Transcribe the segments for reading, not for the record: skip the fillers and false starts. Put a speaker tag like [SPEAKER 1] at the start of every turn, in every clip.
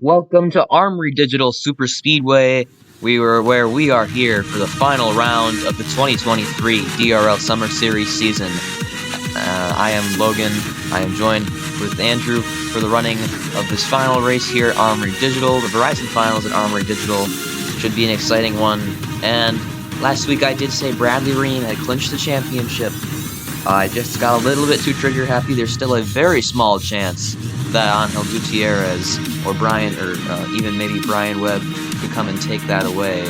[SPEAKER 1] Welcome to Armory Digital Super Speedway. Where we are here for the final round of the 2023 DRL Summer Series season. I am Logan. I am joined with Andrew for the running of this final race here at Armory Digital. The Verizon Finals at Armory Digital should be an exciting one. And last week I did say Bradley Reim had clinched the championship. I just got a little bit too trigger happy. There's still a very small chance that Angel Gutierrez or even maybe Brian Webb could come and take that away.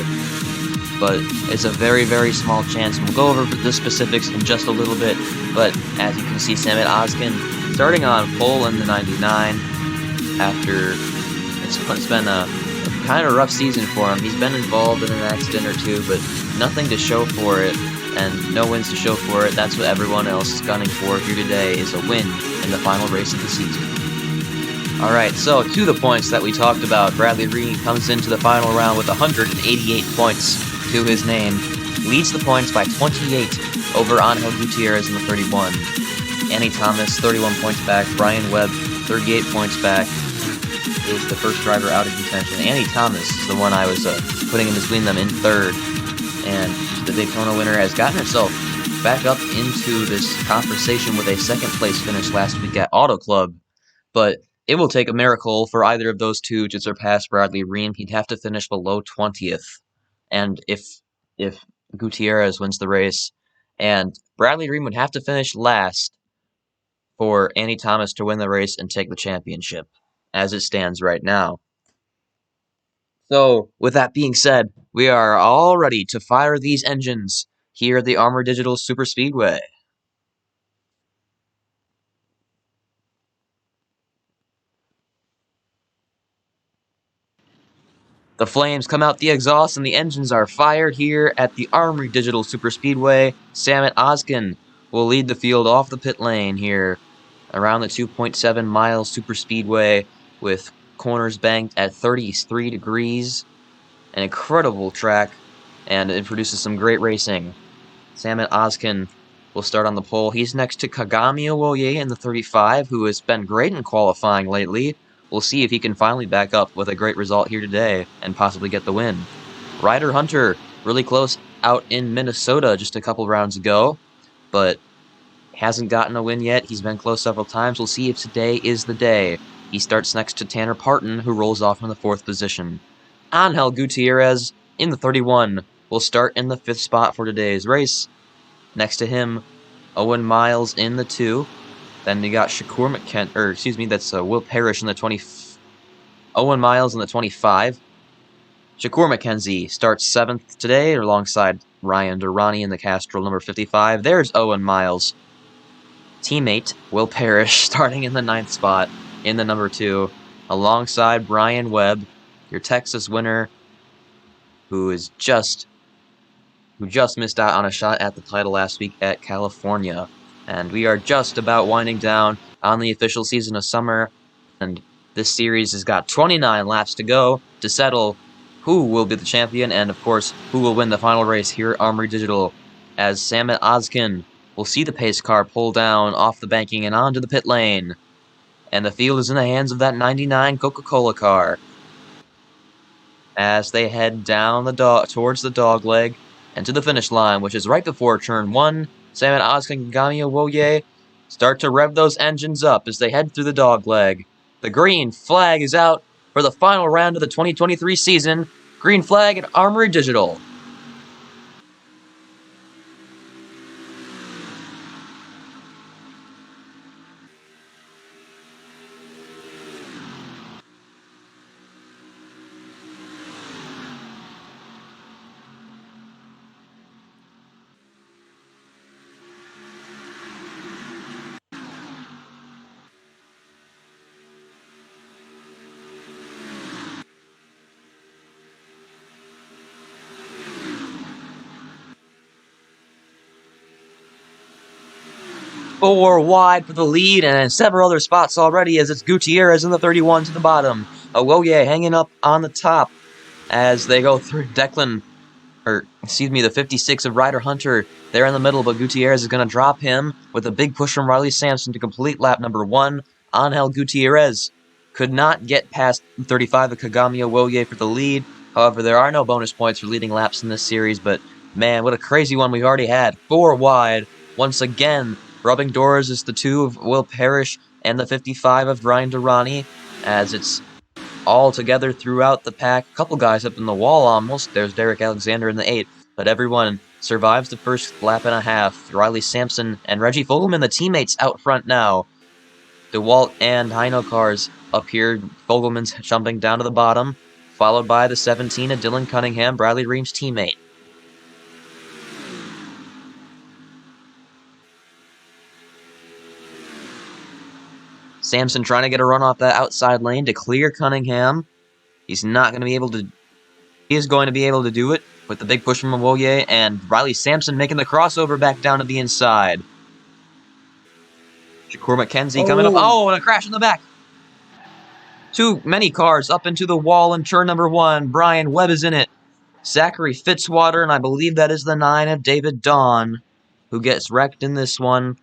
[SPEAKER 1] But it's a very, very small chance. We'll go over the specifics in just a little bit. But as you can see, Samet Ozkin starting on pole in the 99 after it's been a kind of rough season for him. He's been involved in an accident or two, but nothing to show for it. And no wins to show for it. That's what everyone else is gunning for here today, is a win in the final race of the season. Alright, so to the points that we talked about, Bradley Reim comes into the final round with 188 points to his name. Leads the points by 28 over Angel Gutierrez in the 31. Annie Thomas, 31 points back. Brian Webb, 38 points back, is the first driver out of contention. Annie Thomas is the one I was putting in between them in third. And the Daytona winner has gotten herself back up into this conversation with a second place finish last week at Auto Club. But it will take a miracle for either of those two to surpass Bradley Reim. He'd have to finish below 20th. And if Gutierrez wins the race, and Bradley Reim would have to finish last for Annie Thomas to win the race and take the championship, as it stands right now. So, with that being said, we are all ready to fire these engines here at the Armory Digital Super Speedway. The flames come out the exhaust and the engines are fired here at the Armory Digital Super Speedway. Samet Ozkin will lead the field off the pit lane here around the 2.7 mile super speedway with corners banked at 33 degrees. An incredible track, and it produces some great racing. Samet Ozkin will start on the pole. He's next to Kagami Owoye in the 35, who has been great in qualifying lately. We'll see if he can finally back up with a great result here today and possibly get the win. Ryder Hunter, really close out in Minnesota just a couple rounds ago, but hasn't gotten a win yet. He's been close several times. We'll see if today is the day. He starts next to Tanner Parton, who rolls off in the 4th position. Angel Gutierrez in the 31 will start in the 5th spot for today's race. Next to him, Owen Miles in the 2. Then you got that's Will Parrish in the 20. Owen Miles in the 25. Shakur McKenzie starts 7th today alongside Ryan Durrani in the Castrol number 55. There's Owen Miles. Teammate Will Parrish starting in the 9th spot in the number 2 alongside Brian Webb, your Texas winner, who just missed out on a shot at the title last week at California. And we are just about winding down on the official season of summer, and this series has got 29 laps to go to settle who will be the champion and, of course, who will win the final race here at Armory Digital, as Samet Ozkin will see the pace car pull down off the banking and onto the pit lane. And the field is in the hands of that 99 Coca-Cola car as they head down towards the dogleg and to the finish line, which is right before turn 1. Samet Ozkin and Kagami Owoye start to rev those engines up as they head through the dogleg. The green flag is out for the final round of the 2023 season. Green flag at Armory Digital. Four wide for the lead, and several other spots already as it's Gutierrez in the 31 to the bottom. Owoye hanging up on the top as they go through the 56 of Ryder Hunter there in the middle, but Gutierrez is going to drop him with a big push from Riley Sampson to complete lap number 1. Angel Gutierrez could not get past 35 of Kagamiya Woye for the lead. However, there are no bonus points for leading laps in this series, but man, what a crazy one we've already had. 4 wide. Once again, rubbing doors is the 2 of Will Parrish and the 55 of Ryan Durrani, as it's all together throughout the pack. A couple guys up in the wall almost. There's Derek Alexander in the 8th, but everyone survives the first lap and a half. Riley Sampson and Reggie Fogelman, the teammates, out front now. DeWalt and Hino cars up here. Fogelman's jumping down to the bottom, followed by the 17 of Dylan Cunningham, Bradley Ream's teammate. Sampson trying to get a run off that outside lane to clear Cunningham. He's not going to be able to... He is going to be able to do it with the big push from Woye, and Riley Sampson making the crossover back down to the inside. Shakur McKenzie coming up. Oh, and a crash in the back. Too many cars up into the wall in turn number 1. Brian Webb is in it. Zachary Fitzwater, and I believe that is the 9 of David Dawn, who gets wrecked in this one.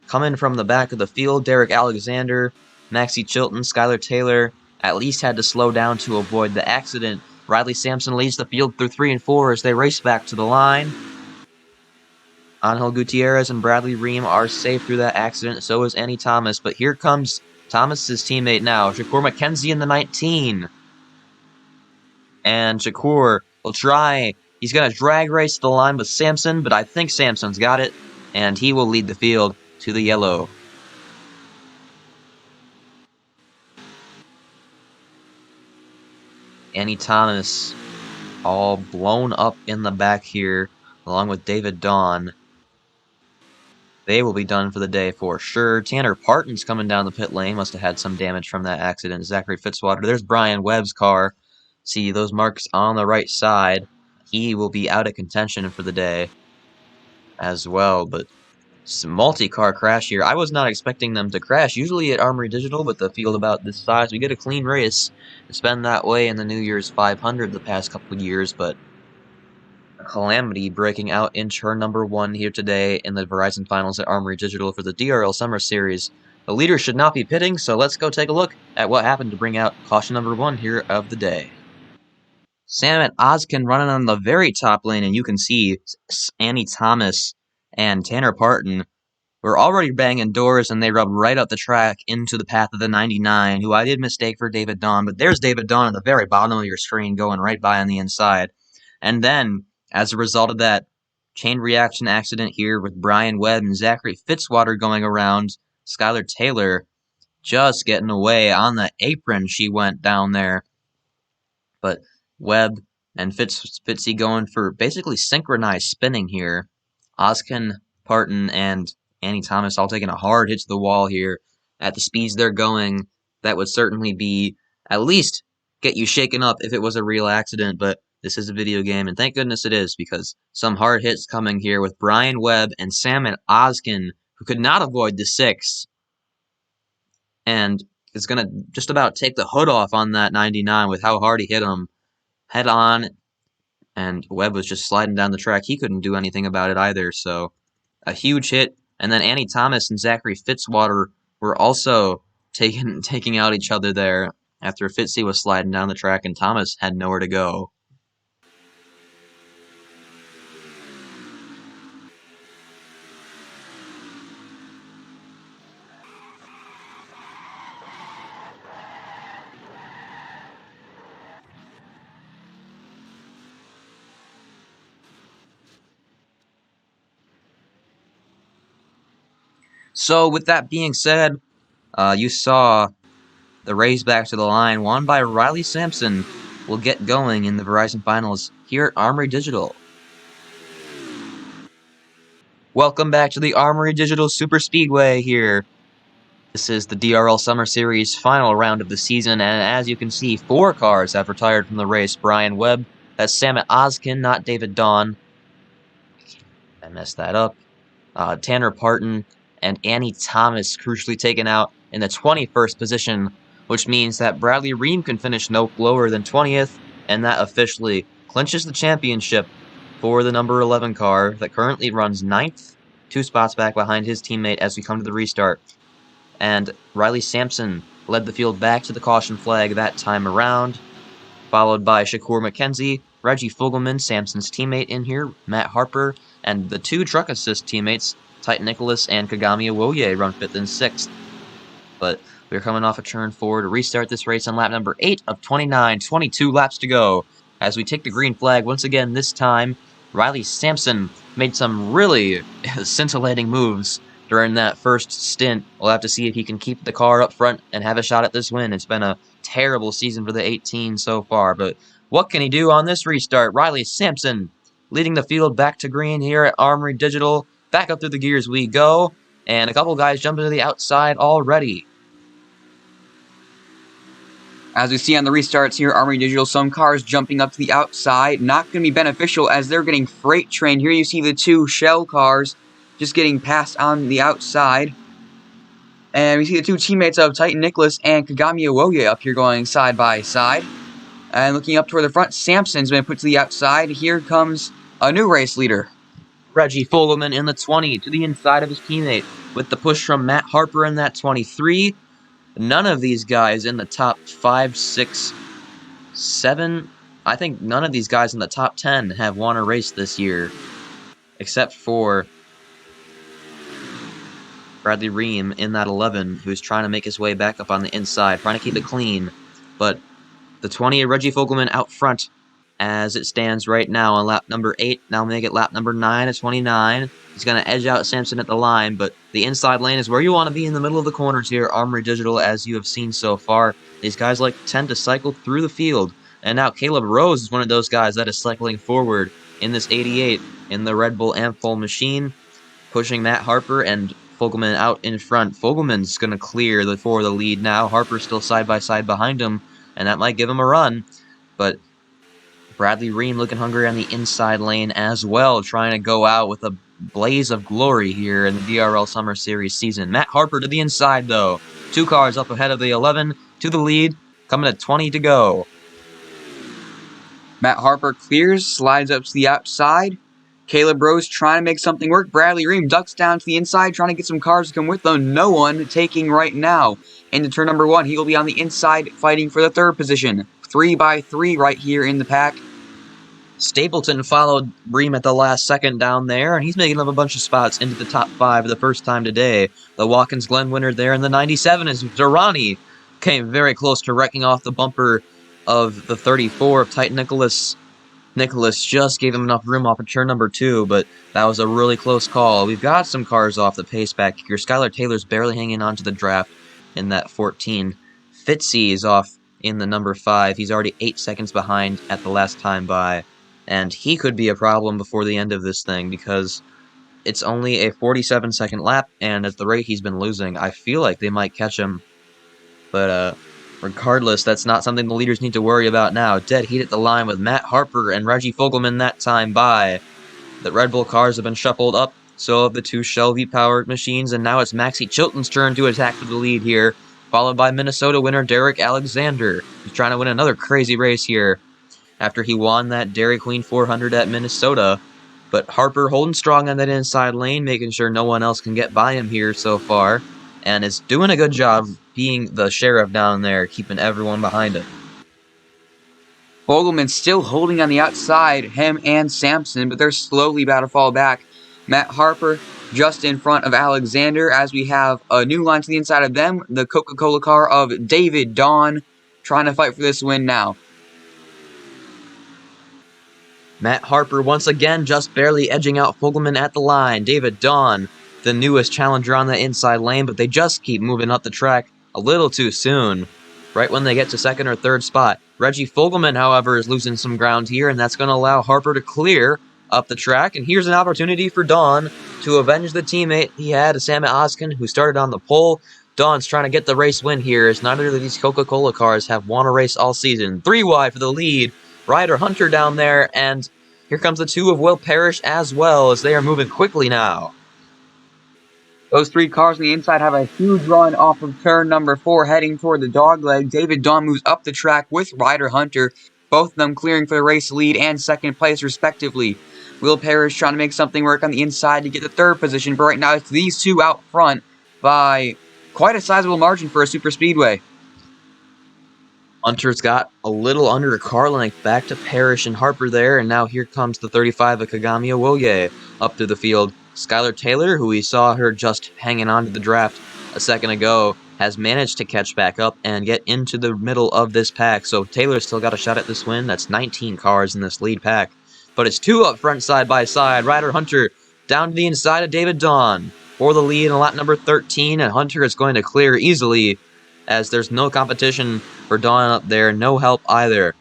[SPEAKER 1] Coming from the back of the field, Derek Alexander, Maxie Chilton, Skylar Taylor at least had to slow down to avoid the accident. Riley Sampson leads the field through 3 and 4 as they race back to the line. Angel Gutierrez and Bradley Ream are safe through that accident, so is Annie Thomas, but here comes Thomas's teammate now, Shakur McKenzie in the 19. And Shakur will try. He's going to drag race the line with Sampson, but I think Sampson's got it, and he will lead the field to the yellow. Annie Thomas all blown up in the back here, along with David Dawn. They will be done for the day for sure. Tanner Parton's coming down the pit lane. Must have had some damage from that accident. Zachary Fitzwater. There's Brian Webb's car. See those marks on the right side. He will be out of contention for the day as well. But some multi-car crash here. I was not expecting them to crash. Usually at Armory Digital, with the field about this size, we get a clean race. It's been that way in the New Year's 500 the past couple of years, but calamity breaking out in turn number 1 here today in the Verizon Finals at Armory Digital for the DRL Summer Series. The leader should not be pitting, so let's go take a look at what happened to bring out caution number 1 here of the day. Sam Ozkin running on the very top lane, and you can see Annie Thomas and Tanner Parton were already banging doors, and they rubbed right up the track into the path of the 99, who I did mistake for David Dawn, but there's David Dawn at the very bottom of your screen going right by on the inside. And then, as a result of that chain reaction accident here with Brian Webb and Zachary Fitzwater going around, Skylar Taylor just getting away on the apron. She went down there. But Webb and Fitzy going for basically synchronized spinning here. Ozkin, Parton, and Annie Thomas all taking a hard hit to the wall here. At the speeds they're going, that would certainly be at least get you shaken up if it was a real accident, but this is a video game, and thank goodness it is, because some hard hits coming here with Brian Webb and Sam Ozkin, who could not avoid the 6, and is going to just about take the hood off on that 99 with how hard he hit him head on, and Webb was just sliding down the track. He couldn't do anything about it either, so a huge hit. And then Annie Thomas and Zachary Fitzwater were also taking out each other there after Fitzy was sliding down the track and Thomas had nowhere to go. So with that being said, you saw the race back to the line won by Riley Sampson will get going in the Verizon Finals here at Armory Digital. Welcome back to the Armory Digital Super Speedway here. This is the DRL Summer Series final round of the season, and as you can see, 4 cars have retired from the race. Brian Webb, that's Sam Ozkin, not David Dawn. I messed that up. Tanner Parton and Annie Thomas crucially taken out in the 21st position, which means that Bradley Ream can finish no lower than 20th, and that officially clinches the championship for the number 11 car that currently runs 9th, 2 spots back behind his teammate as we come to the restart. And Riley Sampson led the field back to the caution flag that time around, followed by Shakur McKenzie, Reggie Fogelman, Sampson's teammate in here, Matt Harper, and the two truck assist teammates, Titan Nicholas and Kagami Awoye, run 5th and 6th. But we're coming off a turn forward to restart this race on lap number 8 of 29, 22 laps to go. As we take the green flag once again this time, Riley Sampson made some really scintillating moves during that first stint. We'll have to see if he can keep the car up front and have a shot at this win. It's been a terrible season for the 18 so far, but what can he do on this restart? Riley Sampson leading the field back to green here at Armory Digital. Back up through the gears we go, and a couple guys jumping to the outside already.
[SPEAKER 2] As we see on the restarts here, Armory Digital, some cars jumping up to the outside. Not going to be beneficial as they're getting freight trained. Here you see the two shell cars just getting passed on the outside. And we see the two teammates of Titan Nicholas and Kagami Awoye up here going side by side. And looking up toward the front, Sampson's been put to the outside. Here comes a new race leader.
[SPEAKER 1] Reggie Fogelman in the 20 to the inside of his teammate with the push from Matt Harper in that 23. None of these guys in the top 5, 6, 7. I think none of these guys in the top 10 have won a race this year, except for Bradley Reim in that 11, who's trying to make his way back up on the inside, trying to keep it clean. But the 20 of Reggie Fogelman out front as it stands right now on lap number 8. Now make it lap number 9 at 29. He's going to edge out Sampson at the line, but the inside lane is where you want to be in the middle of the corners here, Armory Digital, as you have seen so far. These guys tend to cycle through the field, and now Caleb Rose is one of those guys that is cycling forward in this 88 in the Red Bull Amphol machine, pushing Matt Harper and Fogelman out in front. Fogelman's going to clear for the lead now. Harper's still side by side behind him, and that might give him a run, but Bradley Reim looking hungry on the inside lane as well, trying to go out with a blaze of glory here in the DRL Summer Series season. Matt Harper to the inside, though. 2 cars up ahead of the 11 to the lead, coming at 20 to go.
[SPEAKER 2] Matt Harper clears, slides up to the outside. Caleb Rose trying to make something work. Bradley Reim ducks down to the inside, trying to get some cars to come with them. No one taking right now. Into turn number 1, he will be on the inside fighting for the 3rd position. 3 by 3 right here in the pack.
[SPEAKER 1] Stapleton followed Reim at the last second down there, and he's making up a bunch of spots into the top 5 for the first time today. The Watkins Glen winner there in the 97 is Durrani. Came very close to wrecking off the bumper of the 34 of Titan Nicholas. Nicholas just gave him enough room off of turn number 2, but that was a really close call. We've got some cars off the pace back here. Skylar Taylor's barely hanging on to the draft in that 14. Fitzy is off in the number 5. He's already 8 seconds behind at the last time by. And he could be a problem before the end of this thing because it's only a 47-second lap, and at the rate he's been losing, I feel like they might catch him. But regardless, that's not something the leaders need to worry about now. Dead heat at the line with Matt Harper and Reggie Fogelman that time by. The Red Bull cars have been shuffled up, so have the 2 Shelby-powered machines, and now it's Maxie Chilton's turn to attack for the lead here, followed by Minnesota winner Derek Alexander, who's trying to win another crazy race here after he won that Dairy Queen 400 at Minnesota. But Harper holding strong on that inside lane, making sure no one else can get by him here so far, and is doing a good job being the sheriff down there, keeping everyone behind him.
[SPEAKER 2] Fogelman still holding on the outside, him and Sampson, but they're slowly about to fall back. Matt Harper just in front of Alexander as we have a new line to the inside of them, the Coca-Cola car of David Dawn, trying to fight for this win now.
[SPEAKER 1] Matt Harper once again just barely edging out Fogelman at the line. David Dawn, the newest challenger on the inside lane, but they just keep moving up the track a little too soon, right when they get to 2nd or 3rd spot. Reggie Fogelman, however, is losing some ground here, and that's going to allow Harper to clear up the track. And here's an opportunity for Dawn to avenge the teammate he had, Samit Oskin, who started on the pole. Dawn's trying to get the race win here, as neither of these Coca-Cola cars have won a race all season. 3 wide for the lead. Ryder Hunter down there, and here comes the 2 of Will Parrish as well, as they are moving quickly now.
[SPEAKER 2] Those 3 cars on the inside have a huge run off of turn number 4, heading toward the dogleg. David Dawn moves up the track with Ryder Hunter, both of them clearing for the race lead and 2nd place respectively. Will Parrish trying to make something work on the inside to get the 3rd position, but right now it's these 2 out front by quite a sizable margin for a super speedway.
[SPEAKER 1] Hunter's got a little under a car length back to Parrish and Harper there, and now here comes the 35 of Kagami Owoye up through the field. Skylar Taylor, who we saw her just hanging on to the draft a second ago, has managed to catch back up and get into the middle of this pack, so Taylor's still got a shot at this win. That's 19 cars in this lead pack, but it's 2 up front side by side. Ryder Hunter down to the inside of David Dawn for the lead in lap number 13, and Hunter is going to clear easily as there's no competition for Dawn up there, no help either.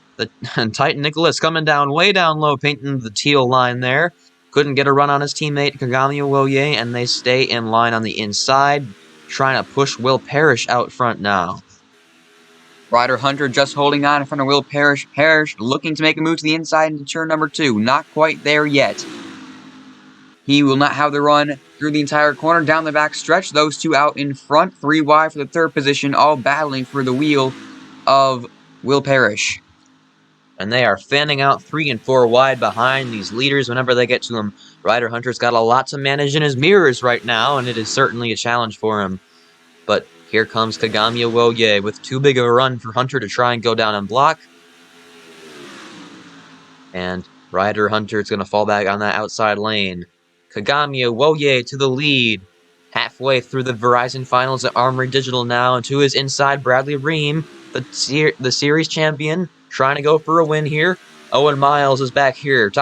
[SPEAKER 1] And Titan Nicholas coming down way down low, painting the teal line there. Couldn't get a run on his teammate Kagami Owoye, and they stay in line on the inside, trying to push Will Parrish out front now.
[SPEAKER 2] Ryder Hunter just holding on in front of Will Parrish. Parrish looking to make a move to the inside into turn number 2. Not quite there yet. He will not have the run through the entire corner down the back stretch. Those two out in front. 3 wide for the third position, all battling for the wheel of Will Parrish.
[SPEAKER 1] And they are fanning out 3 and 4 wide behind these leaders whenever they get to him. Ryder Hunter's got a lot to manage in his mirrors right now, and it is certainly a challenge for him. But here comes Kagami Owoye with too big of a run for Hunter to try and go down and block. And Ryder Hunter is going to fall back on that outside lane. Kagami Owoye to the lead. Halfway through the Verizon Finals at Armory Digital now, and to his inside, Bradley Reim, the series champion, trying to go for a win here. Owen Miles is back here.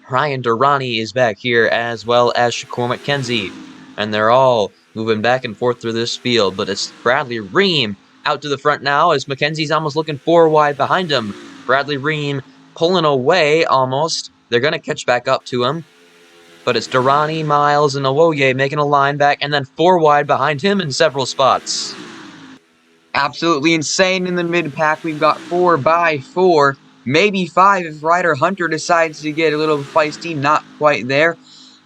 [SPEAKER 1] Ryan Durrani is back here, as well as Shakur McKenzie. And they're all moving back and forth through this field, but it's Bradley Reim out to the front now, as McKenzie's almost looking 4 wide behind him. Bradley Reim pulling away almost. They're going to catch back up to him. But it's Durrani, Miles, and Owoye making a line back, and then 4 wide behind him in several spots.
[SPEAKER 2] Absolutely insane in the mid-pack. We've got 4 by 4, maybe 5 if Ryder Hunter decides to get a little feisty. Not quite there.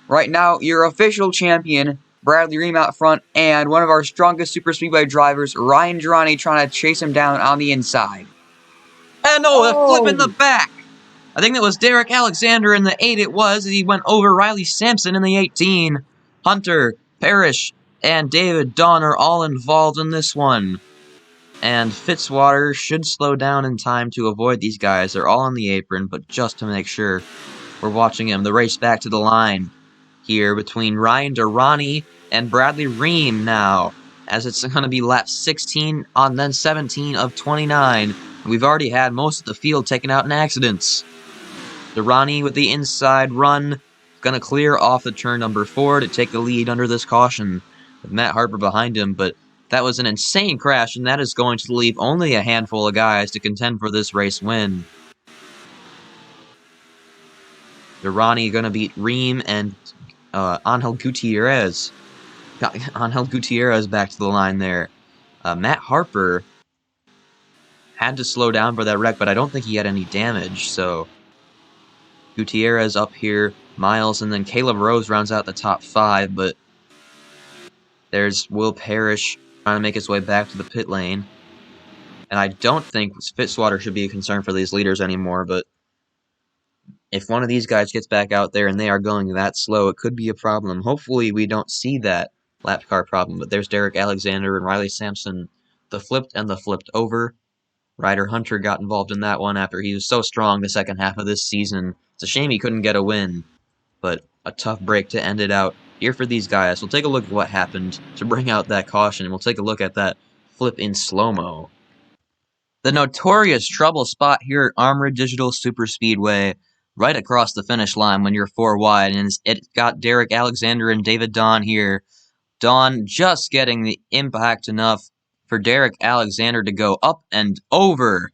[SPEAKER 2] Right now, your official champion, Bradley Reim out front, and one of our strongest super speedway drivers, Ryan Durrani, trying to chase him down on the inside.
[SPEAKER 1] And a flip in the back! I think that was Derek Alexander in the 8 it was, as he went over Riley Sampson in the 18. Hunter, Parrish, and David Dawn are all involved in this one. And Fitzwater should slow down in time to avoid these guys. They're all on the apron, but just to make sure we're watching him. The race back to the line here between Ryan Durrani and Bradley Reim now, as it's going to be lap 16 on then 17 of 29. We've already had most of the field taken out in accidents. Durrani with the inside run, going to clear off the turn number 4 to take the lead under this caution with Matt Harper behind him, but that was an insane crash, and that is going to leave only a handful of guys to contend for this race win. Durrani going to beat Reim and Angel Gutierrez. Got Angel Gutierrez back to the line there. Matt Harper had to slow down for that wreck, but I don't think he had any damage, so Gutierrez up here, Miles, and then Caleb Rose rounds out the top 5, but there's Will Parrish trying to make his way back to the pit lane. And I don't think Fitzwater should be a concern for these leaders anymore, but if one of these guys gets back out there and they are going that slow, it could be a problem. Hopefully we don't see that lap car problem, but there's Derek Alexander and Riley Sampson, the flipped and the flipped over. Ryder Hunter got involved in that one after he was so strong the second half of this season. It's a shame he couldn't get a win, but a tough break to end it out here for these guys. We'll take a look at what happened to bring out that caution, and we'll take a look at that flip in slow-mo. The notorious trouble spot here at Armory Digital Super Speedway, right across the finish line when you're 4 wide, and it got Derek Alexander and David Dawn here. Dawn just getting the impact enough for Derek Alexander to go up and over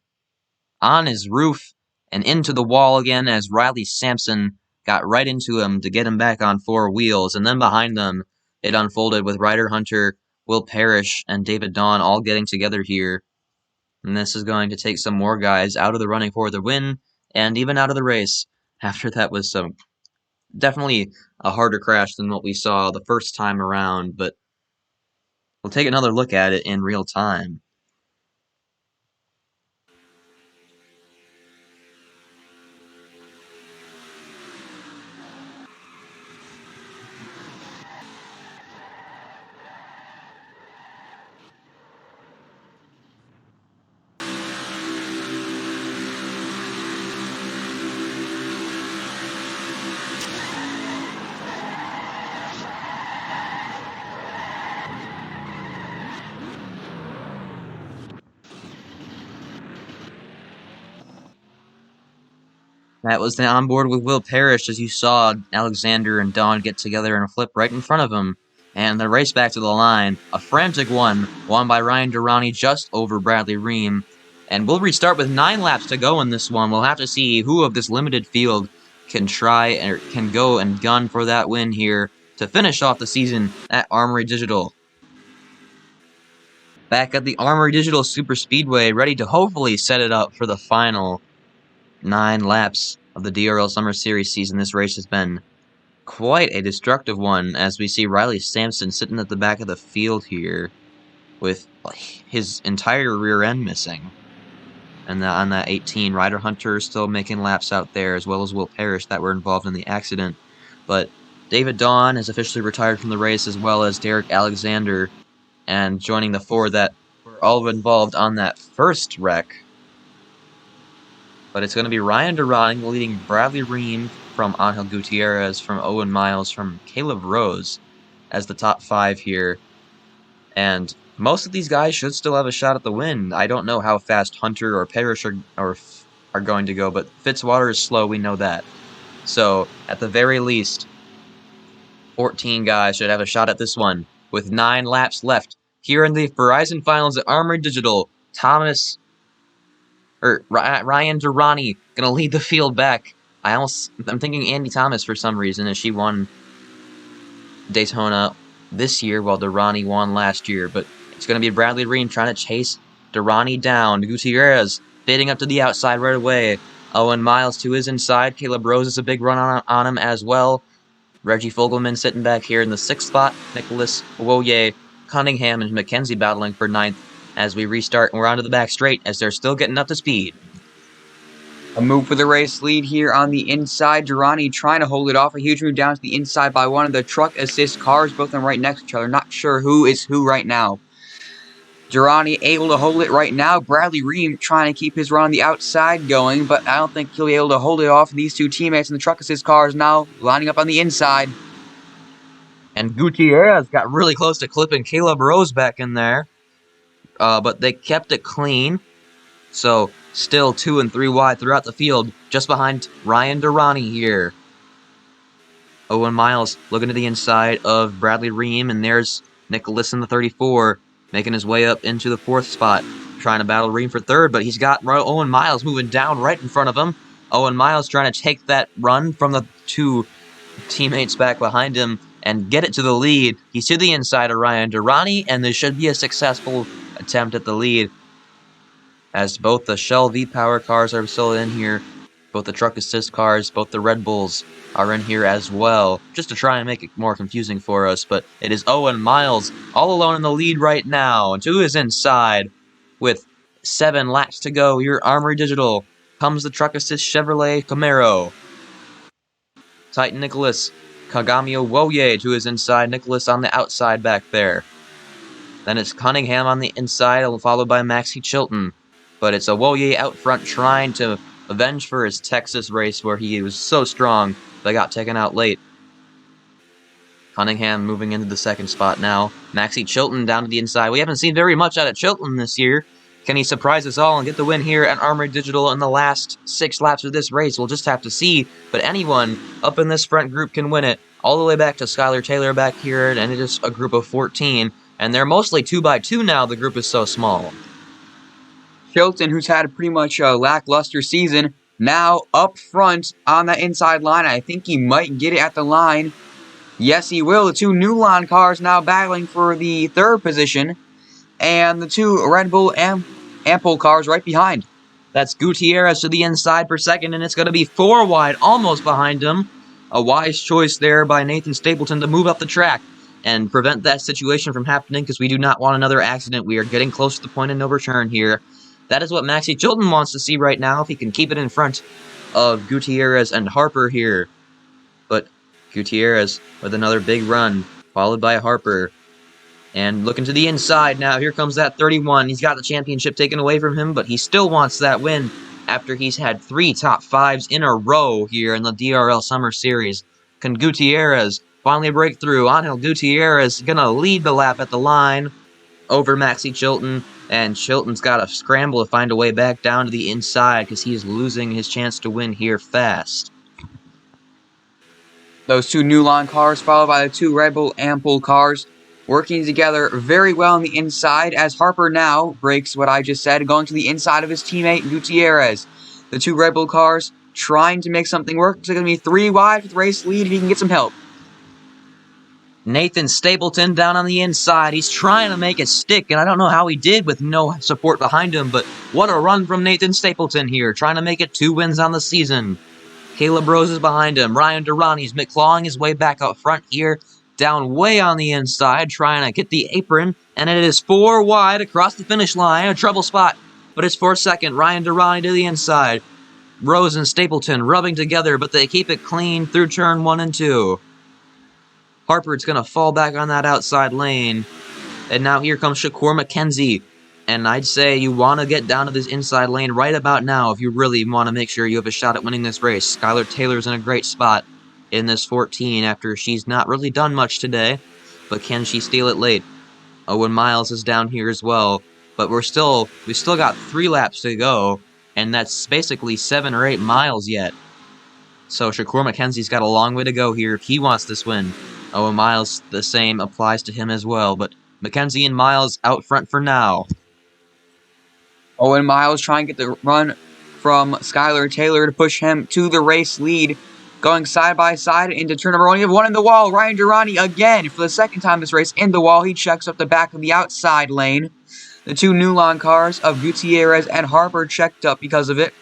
[SPEAKER 1] on his roof and into the wall again as Riley Sampson got right into him to get him back on 4 wheels. And then behind them, it unfolded with Ryder Hunter, Will Parrish, and David Dawn all getting together here. And this is going to take some more guys out of the running for the win and even out of the race. After that was definitely a harder crash than what we saw the first time around, but we'll take another look at it in real time. That was the onboard with Will Parrish, as you saw Alexander and Dawn get together in a flip right in front of him. And the race back to the line, a frantic one, won by Ryan Durrani just over Bradley Reim. And we'll restart with 9 laps to go in this one. We'll have to see who of this limited field can try or can go and gun for that win here to finish off the season at Armory Digital. Back at the Armory Digital Super Speedway, ready to hopefully set it up for the final 9 laps of the DRL Summer Series season. This race has been quite a destructive one, as we see Riley Sampson sitting at the back of the field here with his entire rear end missing. And on that 18, Ryder Hunter is still making laps out there, as well as Will Parrish that were involved in the accident. But David Dawn has officially retired from the race, as well as Derek Alexander, and joining the 4 that were all involved on that first wreck. But it's going to be Ryan Durrani leading Bradley Reim from Angel Gutierrez, from Owen Miles, from Caleb Rose as the top 5 here. And most of these guys should still have a shot at the win. I don't know how fast Hunter or Parrish are going to go, but Fitzwater is slow, we know that. So, at the very least, 14 guys should have a shot at this one, with 9 laps left. Here in the Verizon Finals at Armory Digital, Ryan Durrani gonna lead the field back. I'm thinking Andy Thomas for some reason, as she won Daytona this year while Durrani won last year. But it's gonna be Bradley Reim trying to chase Durrani down. Gutierrez fading up to the outside right away. Owen Miles to his inside. Caleb Rose is a big run on him as well. Reggie Fogelman sitting back here in the 6th spot. Nicholas Woye, Cunningham, and McKenzie battling for 9th. As we restart, and we're onto the back straight, as they're still getting up to speed.
[SPEAKER 2] A move for the race lead here on the inside. Durrani trying to hold it off. A huge move down to the inside by one of the truck assist cars, both of them right next to each other. Not sure who is who right now. Durrani able to hold it right now. Bradley Reim trying to keep his run on the outside going, but I don't think he'll be able to hold it off. These 2 teammates in the truck assist cars now lining up on the inside.
[SPEAKER 1] And Gutierrez got really close to clipping Caleb Rose back in there. But they kept it clean. So, still 2 and 3 wide throughout the field, just behind Ryan Durrani here. Owen Miles looking to the inside of Bradley Reim, and there's Nicholas in the 34, making his way up into the 4th spot, trying to battle Reim for 3rd, but he's got Owen Miles moving down right in front of him. Owen Miles trying to take that run from the 2 teammates back behind him and get it to the lead. He's to the inside of Ryan Durrani, and this should be a successful attempt at the lead, as both the Shell V-Power cars are still in here, both the truck assist cars, both the Red Bulls are in here as well, just to try and make it more confusing for us. But it is Owen Miles all alone in the lead right now, and to his inside with 7 laps to go. Your Armory Digital comes the truck assist Chevrolet Camaro. Titan Nicholas, Kagamio Woye to his inside, Nicholas on the outside back there. Then it's Cunningham on the inside, followed by Maxie Chilton. But it's a Woye out front trying to avenge for his Texas race where he was so strong, but got taken out late. Cunningham moving into the 2nd spot now. Maxie Chilton down to the inside. We haven't seen very much out of Chilton this year. Can he surprise us all and get the win here at Armory Digital in the last 6 laps of this race? We'll just have to see. But anyone up in this front group can win it. All the way back to Skylar Taylor back here, and it is a group of 14. And they're mostly 2x2 now, the group is so small.
[SPEAKER 2] Chilton, who's had a pretty much lackluster season, now up front on that inside line. I think he might get it at the line. Yes, he will. The 2 Newline cars now battling for the 3rd position. And the 2 Red Bull Ampol cars right behind.
[SPEAKER 1] That's Gutierrez to the inside for 2nd, and it's going to be 4 wide, almost behind him. A wise choice there by Nathan Stapleton to move up the track and prevent that situation from happening, because we do not want another accident. We are getting close to the point of no return here. That is what Maxie Chilton wants to see right now, if he can keep it in front of Gutierrez and Harper here. But Gutierrez with another big run, followed by Harper. And looking to the inside now, here comes that 31. He's got the championship taken away from him, but he still wants that win after he's had 3 top 5s in a row here in the DRL Summer Series. Can Gutierrez finally break through? Angel Gutierrez gonna lead the lap at the line over Maxie Chilton. And Chilton's got to scramble to find a way back down to the inside because he's losing his chance to win here fast.
[SPEAKER 2] Those two Nulon cars followed by the two Red Bull Ample cars working together very well on the inside as Harper now breaks what I just said, going to the inside of his teammate Gutierrez. The two Red Bull cars trying to make something work. It's going to be 3 wide with race lead if he can get some help.
[SPEAKER 1] Nathan Stapleton down on the inside. He's trying to make it stick, and I don't know how he did with no support behind him, but what a run from Nathan Stapleton here, trying to make it 2 wins on the season. Caleb Rose is behind him. Ryan Durrani's clawing his way back up front here, down way on the inside, trying to get the apron, and it is 4 wide across the finish line. A trouble spot, but it's for second. Ryan Durrani to the inside. Rose and Stapleton rubbing together, but they keep it clean through turn 1 and 2. Harper's going to fall back on that outside lane. And now here comes Shakur McKenzie. And I'd say you want to get down to this inside lane right about now if you really want to make sure you have a shot at winning this race. Skylar Taylor's in a great spot in this 14 after she's not really done much today. But can she steal it late? Owen Miles is down here as well. But we still got 3 laps to go. And that's basically 7 or 8 miles yet. So Shakur McKenzie's got a long way to go here if he wants this win. Owen Miles, the same applies to him as well, but McKenzie and Miles out front for now.
[SPEAKER 2] Owen Miles trying to get the run from Skylar Taylor to push him to the race lead. Going side by side into turn number 1. You have one in the wall. Ryan Durrani again for the second time this race in the wall. He checks up the back of the outside lane. The two Nulon cars of Gutierrez and Harper checked up because of it.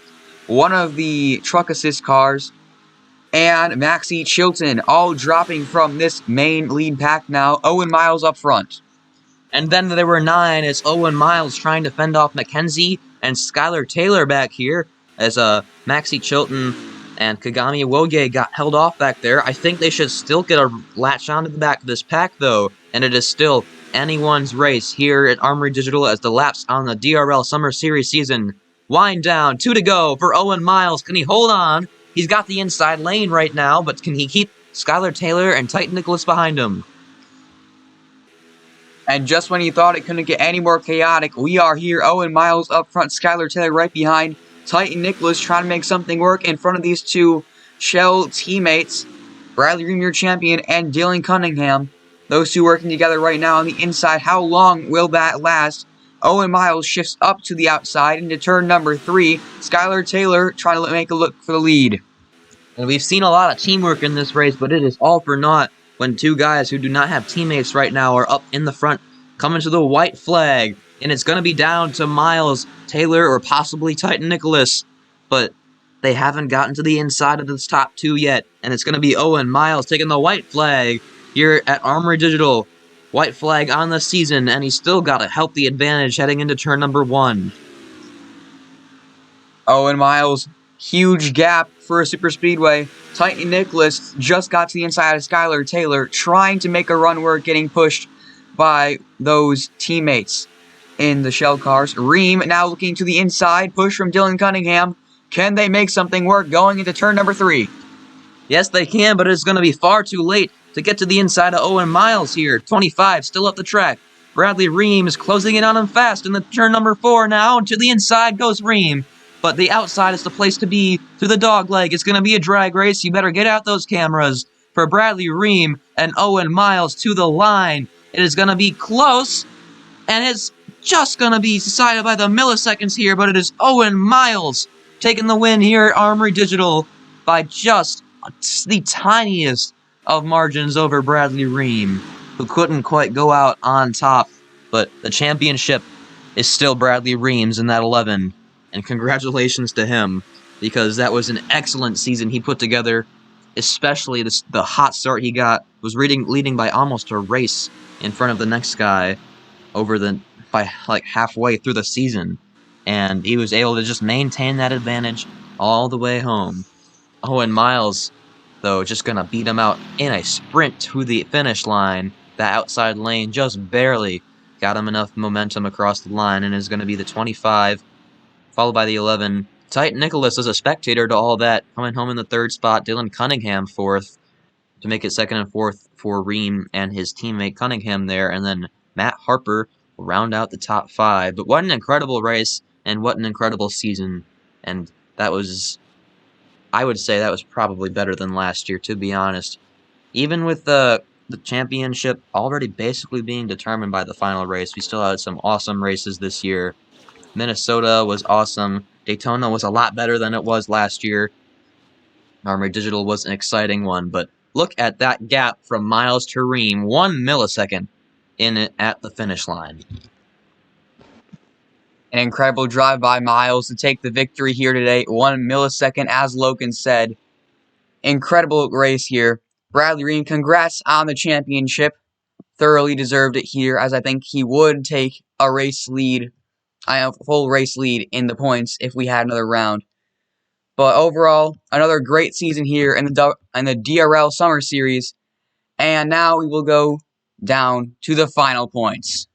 [SPEAKER 2] One of the truck assist cars and Maxie Chilton all dropping from this main lead pack now. Owen Miles up front.
[SPEAKER 1] And then there were 9 as Owen Miles trying to fend off McKenzie and Skylar Taylor back here as Maxie Chilton and Kagami Awoge got held off back there. I think they should still get a latch onto the back of this pack though, and it is still anyone's race here at Armory Digital as the laps on the DRL Summer Series season wind down. 2 to go for Owen Miles. Can he hold on? He's got the inside lane right now, but can he keep Skylar Taylor and Titan Nicholas behind him?
[SPEAKER 2] And just when you thought it couldn't get any more chaotic, we are here. Owen Miles up front, Skylar Taylor right behind. Titan Nicholas trying to make something work in front of these two Shell teammates. Bradley Reim, your champion, and Dylan Cunningham. Those two working together right now on the inside. How long will that last? Owen Miles shifts up to the outside into turn number 3. Skylar Taylor trying to make a look for the lead.
[SPEAKER 1] And we've seen a lot of teamwork in this race, but it is all for naught when 2 guys who do not have teammates right now are up in the front, coming to the white flag. And it's going to be down to Miles, Taylor, or possibly Titan Nicholas. But they haven't gotten to the inside of this top 2 yet. And it's going to be Owen Miles taking the white flag here at Armory Digital. White flag on the season, and he's still got a healthy advantage heading into turn number 1.
[SPEAKER 2] Owen Miles, huge gap for a super speedway. Titan Nicholas just got to the inside of Skylar Taylor, trying to make a run work, getting pushed by those teammates in the Shell cars. Reim now looking to the inside, push from Dylan Cunningham. Can they make something work going into turn number 3?
[SPEAKER 1] Yes, they can, but it's going to be far too late to get to the inside of Owen Miles here. 25 still up the track. Bradley Reim is closing in on him fast in the turn number 4 now. To the inside goes Reim. But the outside is the place to be through the dog leg. It's going to be a drag race. You better get out those cameras for Bradley Reim and Owen Miles to the line. It is going to be close, and it's just going to be decided by the milliseconds here, but it is Owen Miles taking the win here at Armory Digital by just the tiniest of margins over Bradley Reim, who couldn't quite go out on top. But the championship is still Bradley Reim's in that 11. And congratulations to him, because that was an excellent season he put together, especially the hot start he got was leading by almost a race in front of the next guy by like halfway through the season. And he was able to just maintain that advantage all the way home. Owen Miles, though, just going to beat him out in a sprint to the finish line. That outside lane just barely got him enough momentum across the line, and is going to be the 25, followed by the 11. Titan Nicholas is a spectator to all that, coming home in the 3rd spot. Dylan Cunningham 4th to make it 2nd and 4th for Reim and his teammate Cunningham there. And then Matt Harper round out the top 5. But what an incredible race, and what an incredible season. And that was, I would say that was probably better than last year, to be honest. Even with the championship already basically being determined by the final race, we still had some awesome races this year. Minnesota was awesome. Daytona was a lot better than it was last year. Armory Digital was an exciting one, but look at that gap from Miles to Reim, 1 millisecond in it at the finish line.
[SPEAKER 2] An incredible drive by Miles to take the victory here today. 1 millisecond, as Logan said. Incredible race here. Bradley Reim, congrats on the championship. Thoroughly deserved it here, as I think he would take a race lead. I have a full race lead in the points if we had another round. But overall, another great season here in the DRL Summer Series. And now we will go down to the final points.